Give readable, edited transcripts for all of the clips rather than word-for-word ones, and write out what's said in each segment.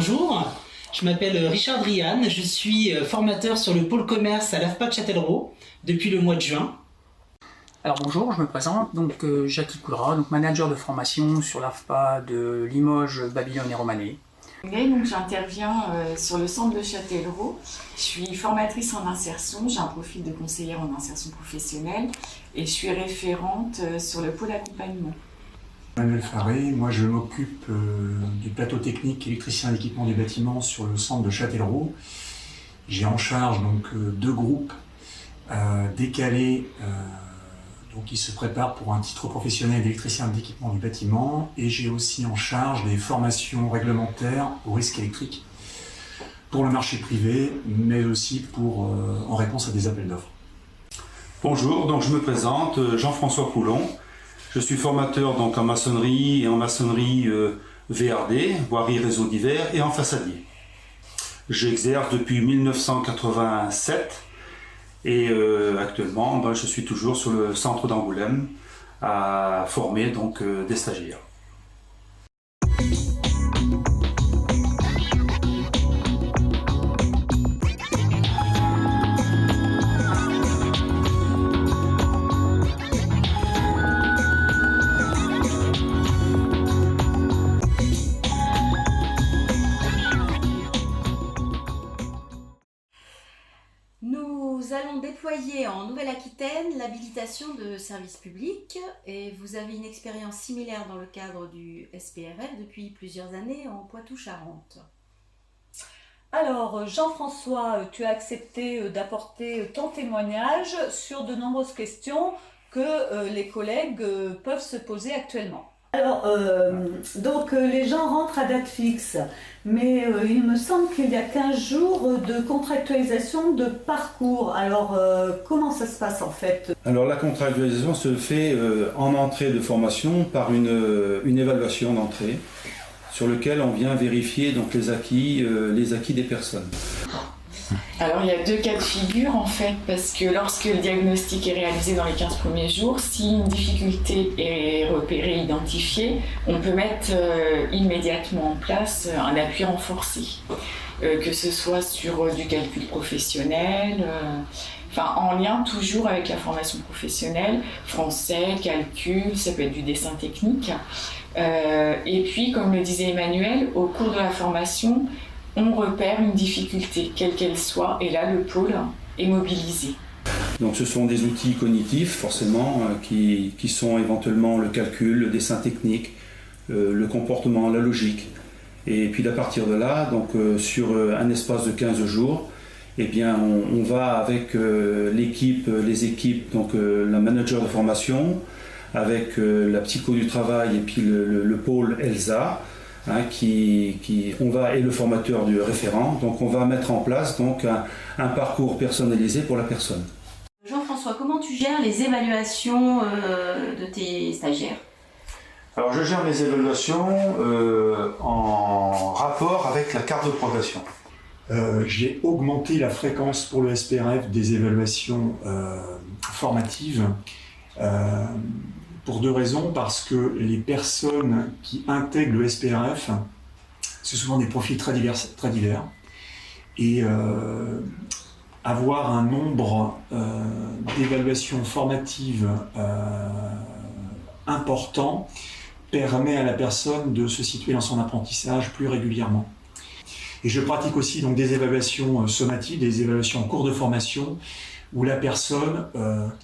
Bonjour, je m'appelle Richard Drian, je suis formateur sur le pôle commerce à l'AFPA de Châtellerault depuis le mois de juin. Alors bonjour, je me présente, donc Jackie Coudra, donc manager de formation sur l'AFPA de Limoges, Babylone et Romanée. Donc j'interviens sur le centre de Châtellerault. Je suis formatrice en insertion, j'ai un profil de conseillère en insertion professionnelle et je suis référente sur le pôle accompagnement. Manuel Faré, moi je m'occupe du plateau technique électricien d'équipement du bâtiment sur le centre de Châtellerault. J'ai en charge donc deux groupes décalés donc qui se préparent pour un titre professionnel d'électricien d'équipement du bâtiment, et j'ai aussi en charge des formations réglementaires au risque électrique pour le marché privé, mais aussi en réponse à des appels d'offres. Bonjour, donc je me présente, Jean-François Poulon. Je suis formateur donc en maçonnerie et en maçonnerie VRD, voirie réseau divers, et en façadier. J'exerce depuis 1987 et actuellement je suis toujours sur le centre d'Angoulême à former donc des stagiaires. Nous allons déployer en Nouvelle-Aquitaine l'habilitation de service public, et vous avez une expérience similaire dans le cadre du SPRF depuis plusieurs années en Poitou-Charentes. Alors Jean-François, tu as accepté d'apporter ton témoignage sur de nombreuses questions que les collègues peuvent se poser actuellement. Alors, donc les gens rentrent à date fixe, mais il me semble qu'il y a 15 jours de contractualisation de parcours. Alors, comment ça se passe en fait? Alors la contractualisation se fait en entrée de formation par une évaluation d'entrée sur lequel on vient vérifier donc les acquis des personnes. Alors il y a deux cas de figure en fait, parce que lorsque le diagnostic est réalisé dans les 15 premiers jours, si une difficulté est repérée, identifiée, on peut mettre immédiatement en place un appui renforcé, que ce soit sur du calcul professionnel, en lien toujours avec la formation professionnelle, français, calcul, ça peut être du dessin technique. Et puis, comme le disait Emmanuel, au cours de la formation, on repère une difficulté, quelle qu'elle soit, et là le pôle est mobilisé. Donc ce sont des outils cognitifs forcément qui sont éventuellement le calcul, le dessin technique, le comportement, la logique. Et puis à partir de là, donc sur un espace de 15 jours, eh bien on va avec les équipes, donc la manager de formation, avec la psycho du travail et puis le pôle ELSA, et le formateur du référent. Donc on va mettre en place donc un parcours personnalisé pour la personne. Jean-François, comment tu gères les évaluations de tes stagiaires? Alors je gère mes évaluations en rapport avec la carte de progression. J'ai augmenté la fréquence pour le SPRF des évaluations formatives pour deux raisons. Parce que les personnes qui intègrent le SPRF, c'est souvent des profils très divers, et avoir un nombre d'évaluations formatives important permet à la personne de se situer dans son apprentissage plus régulièrement. Et je pratique aussi donc des évaluations sommatives, des évaluations en cours de formation, où la personne,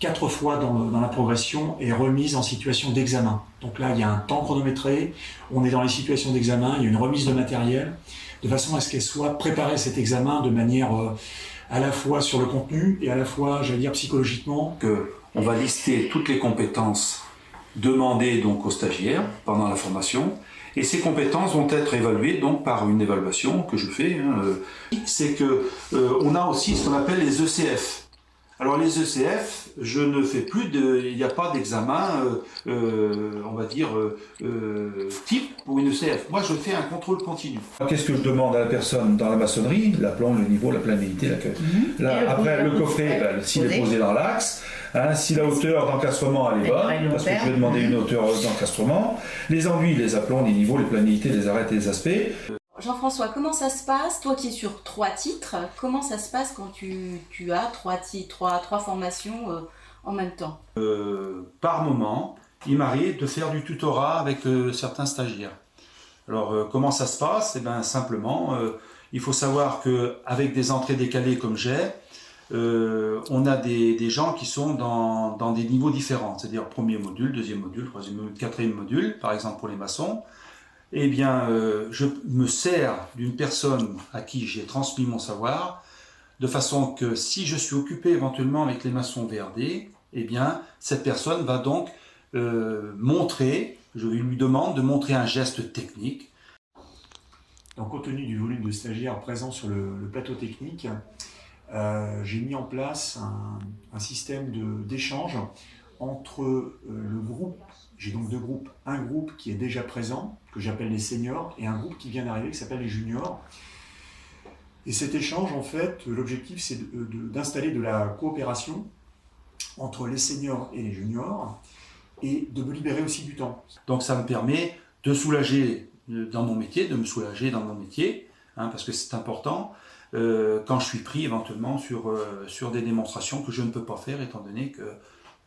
4 fois dans la progression, est remise en situation d'examen. Donc là, il y a un temps chronométré, on est dans les situations d'examen, il y a une remise de matériel, de façon à ce qu'elle soit préparée à cet examen de manière à la fois sur le contenu et à la fois, j'allais dire, psychologiquement. On va lister toutes les compétences demandées donc aux stagiaires pendant la formation, et ces compétences vont être évaluées donc par une évaluation que je fais. C'est que on a aussi ce qu'on appelle les ECF. Alors les ECF, il n'y a pas d'examen, on va dire, type pour une ECF. Moi, je fais un contrôle continu. Qu'est-ce que je demande à la personne dans la maçonnerie? L'aplomb, le niveau, la planalité, l'accueil. Après, le coffret, s'il est posé dans l'axe, si la hauteur d'encastrement elle est bonne, parce que je vais demander une hauteur d'encastrement, les enduits, les aplombs, les niveaux, les planités, les arêtes et les aspects. Jean-François, comment ça se passe, toi qui es sur 3 titres, comment ça se passe quand tu as 3 formations en même temps? Par moment, il m'arrive de faire du tutorat avec certains stagiaires. Alors, comment ça se passe? Eh bien, simplement, il faut savoir qu'avec des entrées décalées comme j'ai, on a des gens qui sont dans des niveaux différents, c'est-à-dire premier module, deuxième module, troisième module, quatrième module, par exemple pour les maçons. Eh bien, je me sers d'une personne à qui j'ai transmis mon savoir, de façon que si je suis occupé éventuellement avec les maçons VRD, eh bien, cette personne va donc montrer, je lui demande de montrer un geste technique. Donc, compte tenu du volume de stagiaires présents sur le plateau technique, j'ai mis en place un système d'échange entre le groupe. J'ai donc 2 groupes. Un groupe qui est déjà présent, que j'appelle les seniors, et un groupe qui vient d'arriver, qui s'appelle les juniors. Et cet échange, en fait, l'objectif, c'est d'installer de la coopération entre les seniors et les juniors, et de me libérer aussi du temps. Donc ça me permet de soulager dans mon métier, parce que c'est important, quand je suis pris éventuellement sur des démonstrations que je ne peux pas faire, étant donné que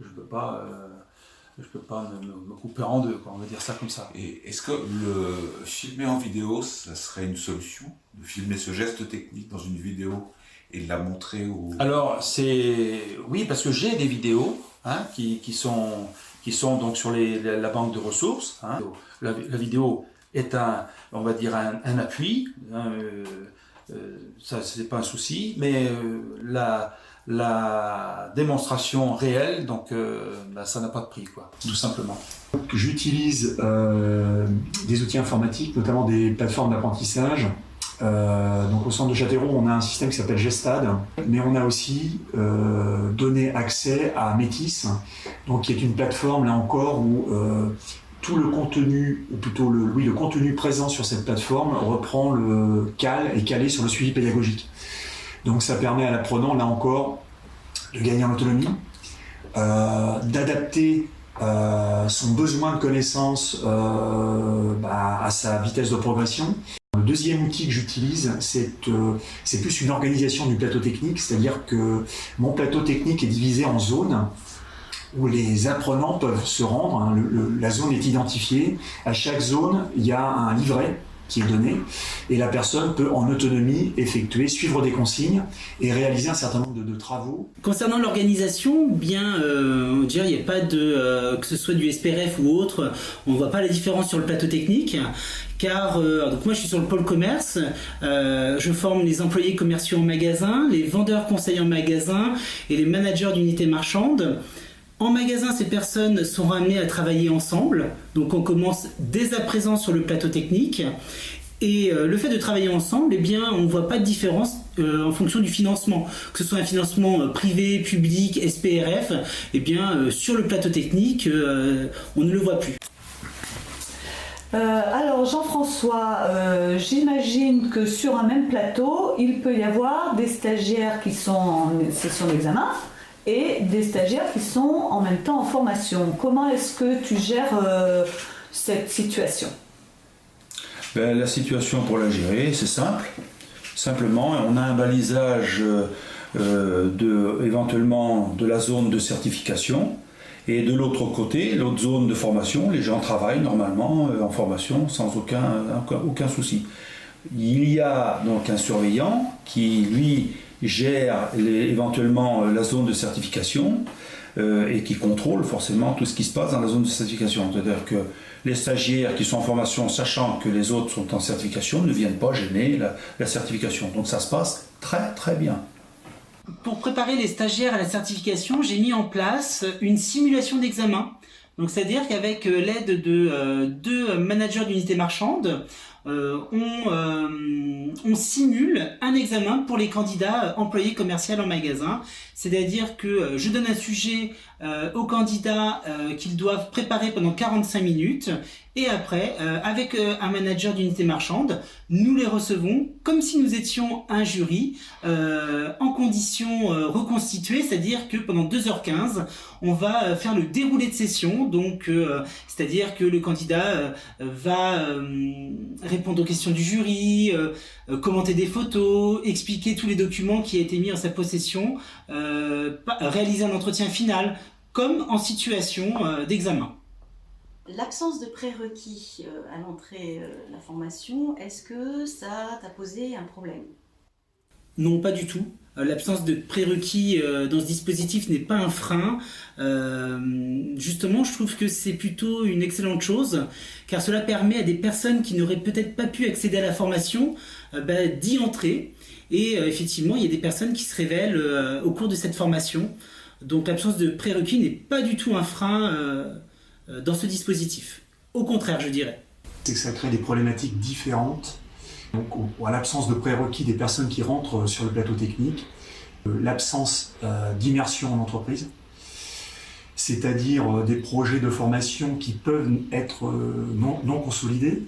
je ne peux pas me couper en deux, quoi, on va dire ça comme ça. Et est-ce que le filmer en vidéo, ça serait une solution? De filmer ce geste technique dans une vidéo et de la montrer au... Alors, oui, parce que j'ai des vidéos qui sont donc sur la banque de ressources. La vidéo est on va dire un appui, ça c'est pas un souci, mais la démonstration réelle, donc ça n'a pas de prix, quoi, tout simplement. J'utilise des outils informatiques, notamment des plateformes d'apprentissage. Donc au centre de Châtellerault, on a un système qui s'appelle Gestad, mais on a aussi donné accès à Métis, donc qui est une plateforme là encore où tout le contenu, ou plutôt le contenu présent sur cette plateforme reprend le est calé sur le suivi pédagogique. Donc ça permet à l'apprenant, là encore, de gagner en autonomie, d'adapter son besoin de connaissance à sa vitesse de progression. Le deuxième outil que j'utilise, c'est plus une organisation du plateau technique, c'est-à-dire que mon plateau technique est divisé en zones où les apprenants peuvent se rendre. La zone est identifiée. À chaque zone, il y a un livret qui est donné et la personne peut en autonomie suivre des consignes et réaliser un certain nombre de travaux. Concernant l'organisation, il n'y a pas que ce soit du SPRF ou autre, on ne voit pas la différence sur le plateau technique, car donc moi je suis sur le pôle commerce, je forme les employés commerciaux en magasin, les vendeurs conseillers en magasin et les managers d'unités marchandes. En magasin, ces personnes sont ramenées à travailler ensemble, donc on commence dès à présent sur le plateau technique. Et le fait de travailler ensemble, on ne voit pas de différence en fonction du financement. Que ce soit un financement privé, public, SPRF, sur le plateau technique, on ne le voit plus. Alors Jean-François, j'imagine que sur un même plateau, il peut y avoir des stagiaires qui sont en session d'examen et des stagiaires qui sont en même temps en formation. Comment est-ce que tu gères cette situation? La situation pour la gérer, c'est simple. Simplement, on a un balisage éventuellement de la zone de certification. Et de l'autre côté, l'autre zone de formation, les gens travaillent normalement en formation sans aucun souci. Il y a donc un surveillant qui, lui, gère éventuellement la zone de certification et qui contrôle forcément tout ce qui se passe dans la zone de certification. C'est-à-dire que les stagiaires qui sont en formation, sachant que les autres sont en certification, ne viennent pas gêner la certification. Donc ça se passe très très bien. Pour préparer les stagiaires à la certification, j'ai mis en place une simulation d'examen. Donc c'est-à-dire qu'avec l'aide de 2 managers d'unités marchandes, on simule un examen pour les candidats employés commerciaux en magasin. C'est-à-dire que je donne un sujet aux candidats qu'ils doivent préparer pendant 45 minutes et après, avec un manager d'unité marchande, nous les recevons comme si nous étions un jury en conditions reconstituées, c'est-à-dire que pendant 2h15, on va faire le déroulé de session, donc c'est-à-dire que le candidat va répondre aux questions du jury, commenter des photos, expliquer tous les documents qui ont été mis en sa possession, réaliser un entretien final, comme en situation d'examen. L'absence de prérequis à l'entrée de la formation, est-ce que ça t'a posé un problème? Non, pas du tout. L'absence de prérequis dans ce dispositif n'est pas un frein. Justement, je trouve que c'est plutôt une excellente chose, car cela permet à des personnes qui n'auraient peut-être pas pu accéder à la formation d'y entrer. Et effectivement, il y a des personnes qui se révèlent au cours de cette formation. Donc l'absence de prérequis n'est pas du tout un frein dans ce dispositif. Au contraire, je dirais. C'est que ça crée des problématiques différentes. Donc, à l'absence de prérequis des personnes qui rentrent sur le plateau technique, l'absence d'immersion en entreprise, c'est-à-dire des projets de formation qui peuvent être non consolidés.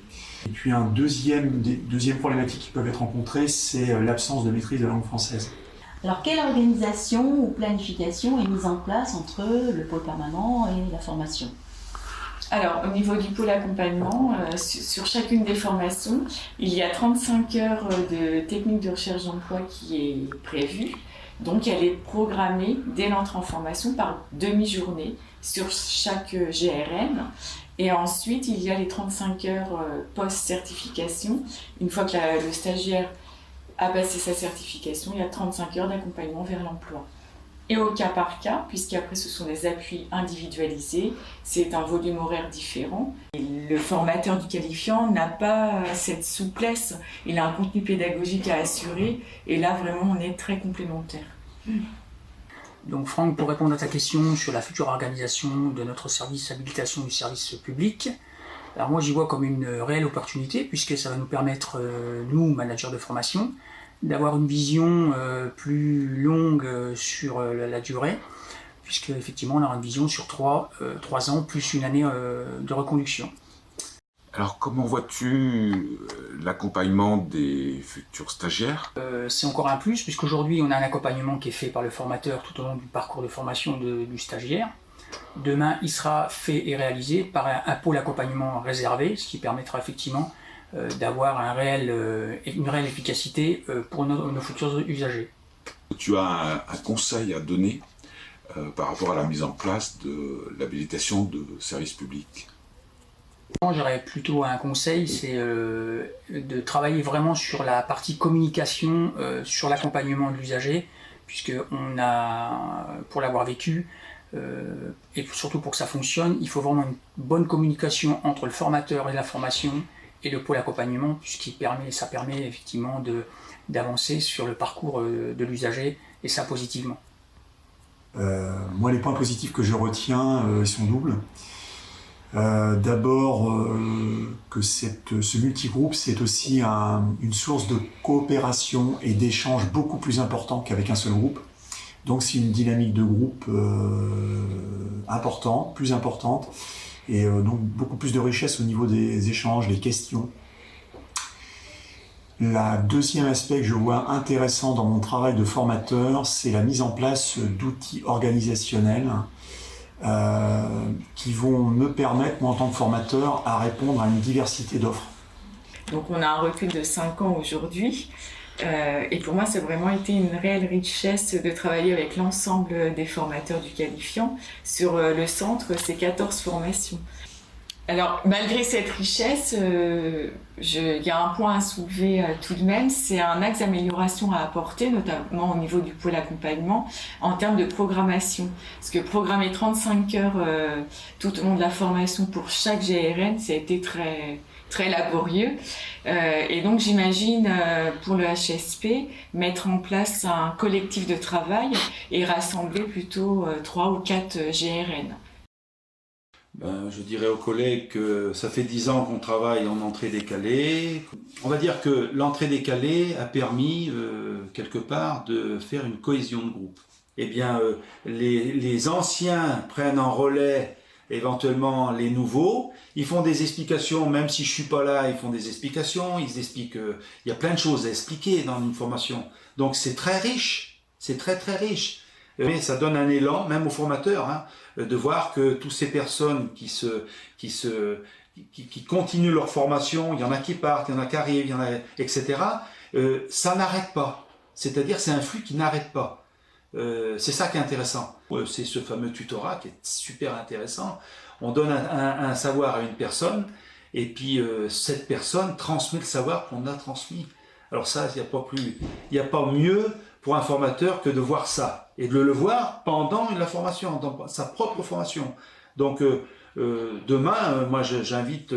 Et puis deuxième problématique qui peuvent être rencontrées, c'est l'absence de maîtrise de la langue française. Alors, quelle organisation ou planification est mise en place entre le pôle permanent et la formation? Alors, au niveau du pôle accompagnement, sur chacune des formations, il y a 35 heures de technique de recherche d'emploi qui est prévue. Donc, elle est programmée dès l'entrée en formation par demi-journée sur chaque GRN. Et ensuite, il y a les 35 heures post-certification. Une fois que le stagiaire a passé sa certification, il y a 35 heures d'accompagnement vers l'emploi. Et au cas par cas, puisqu'après ce sont des appuis individualisés, c'est un volume horaire différent. Et le formateur du qualifiant n'a pas cette souplesse, il a un contenu pédagogique à assurer, et là vraiment on est très complémentaires. Donc Franck, pour répondre à ta question sur la future organisation de notre service habilitation du service public, alors moi j'y vois comme une réelle opportunité, puisque ça va nous permettre, nous, managers de formation, d'avoir une vision plus longue sur la durée, puisque effectivement on aura une vision sur 3 ans plus une année de reconduction. Alors comment vois-tu l'accompagnement des futurs stagiaires? C'est encore un plus, puisqu'aujourd'hui on a un accompagnement qui est fait par le formateur tout au long du parcours de formation du stagiaire. Demain il sera fait et réalisé par un pôle accompagnement réservé, ce qui permettra effectivement d'avoir une réelle efficacité pour nos futurs usagers. Tu as un conseil à donner par rapport à la mise en place de l'habilitation de service public? J'aurais plutôt un conseil, c'est de travailler vraiment sur la partie communication, sur l'accompagnement de l'usager, puisqu'on a, pour l'avoir vécu, et surtout pour que ça fonctionne, il faut vraiment une bonne communication entre le formateur et la formation, et le pôle accompagnement, ça permet effectivement d'avancer sur le parcours de l'usager, et ça positivement. Moi, les points positifs que je retiens, ils sont doubles. D'abord, que ce multigroupe, c'est aussi une source de coopération et d'échange beaucoup plus important qu'avec un seul groupe. Donc c'est une dynamique de groupe plus importante, et donc beaucoup plus de richesse au niveau des échanges, des questions. Le deuxième aspect que je vois intéressant dans mon travail de formateur, c'est la mise en place d'outils organisationnels qui vont me permettre, moi en tant que formateur, à répondre à une diversité d'offres. Donc on a un recul de 5 ans aujourd'hui. Et pour moi, ça a vraiment été une réelle richesse de travailler avec l'ensemble des formateurs du qualifiant. Sur le centre, c'est 14 formations. Alors, malgré cette richesse, il y a un point à soulever tout de même, c'est un axe d'amélioration à apporter, notamment au niveau du pôle accompagnement, en termes de programmation. Parce que programmer 35 heures tout au long de la formation pour chaque GRN, ça a été très laborieux. Et donc j'imagine pour le HSP mettre en place un collectif de travail et rassembler plutôt 3 ou 4 GRN. Je dirais aux collègues que ça fait 10 ans qu'on travaille en entrée décalée. On va dire que l'entrée décalée a permis quelque part de faire une cohésion de groupe. Eh bien, les anciens prennent en relais éventuellement les nouveaux, ils font des explications, même si je suis pas là, ils font des explications, ils expliquent, il y a plein de choses à expliquer dans une formation. Donc c'est très riche, c'est très très riche. Mais ça donne un élan, même aux formateurs, de voir que toutes ces personnes qui qui continuent leur formation, il y en a qui partent, il y en a qui arrivent, il y en a, etc. Ça n'arrête pas. C'est-à-dire c'est un flux qui n'arrête pas. C'est ça qui est intéressant. C'est ce fameux tutorat qui est super intéressant. On donne un savoir à une personne et puis cette personne transmet le savoir qu'on a transmis. Alors ça, il n'y a pas mieux pour un formateur que de voir ça et de le voir pendant la formation, dans sa propre formation. Donc demain, moi j'invite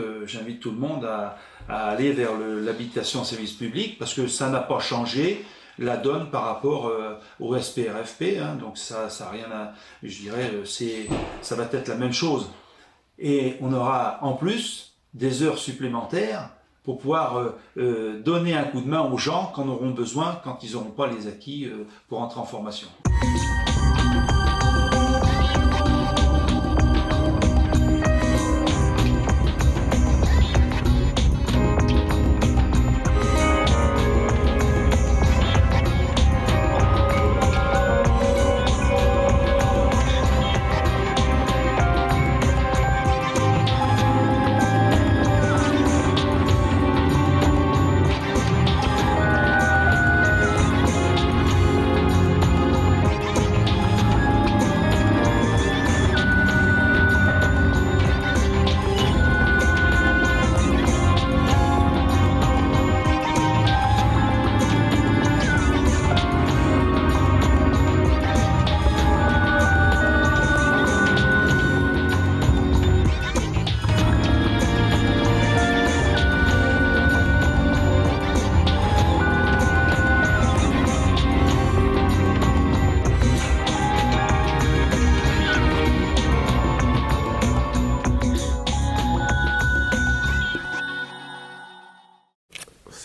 tout le monde à aller vers l'habilitation en service public parce que ça n'a pas changé la donne par rapport au SPRFP, hein, donc ça a rien à, je dirais, ça va être la même chose. Et on aura en plus des heures supplémentaires pour pouvoir donner un coup de main aux gens quand auront besoin, quand ils n'auront pas les acquis pour entrer en formation.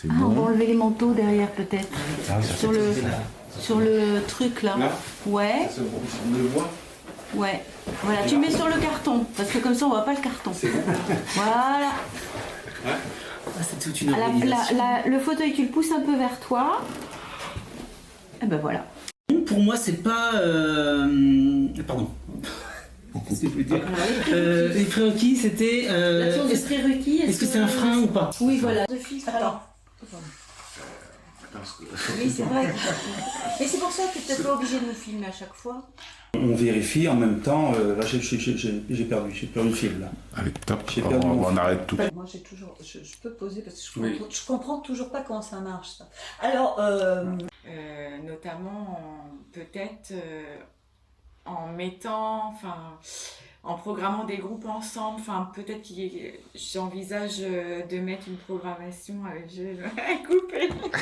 On va enlever les manteaux derrière peut-être. Sur le truc là. Ouais. On le voit. Ouais. Voilà, tu mets sur le carton, parce que comme ça on voit pas le carton. Voilà. C'est toute une organisation. Le fauteuil, tu le pousses un peu vers toi. Et ben voilà. Pour moi, c'est pas. Pardon. Qu'est-ce que je veux dire les prérequis, c'était. L'absence de prérequis. Est-ce que c'est un frein ou pas? Oui, voilà. De filtre. Attends. Oui, c'est vrai. Mais c'est pour ça que tu n'es pas obligé de nous filmer à chaque fois. On vérifie en même temps. Là, j'ai perdu le fil là. Allez, top. On arrête tout. Moi, je peux poser parce que je comprends toujours pas comment ça marche. Ça. Alors, notamment peut-être en mettant, en programmant des groupes ensemble, peut-être que j'envisage de mettre une programmation avec coupé.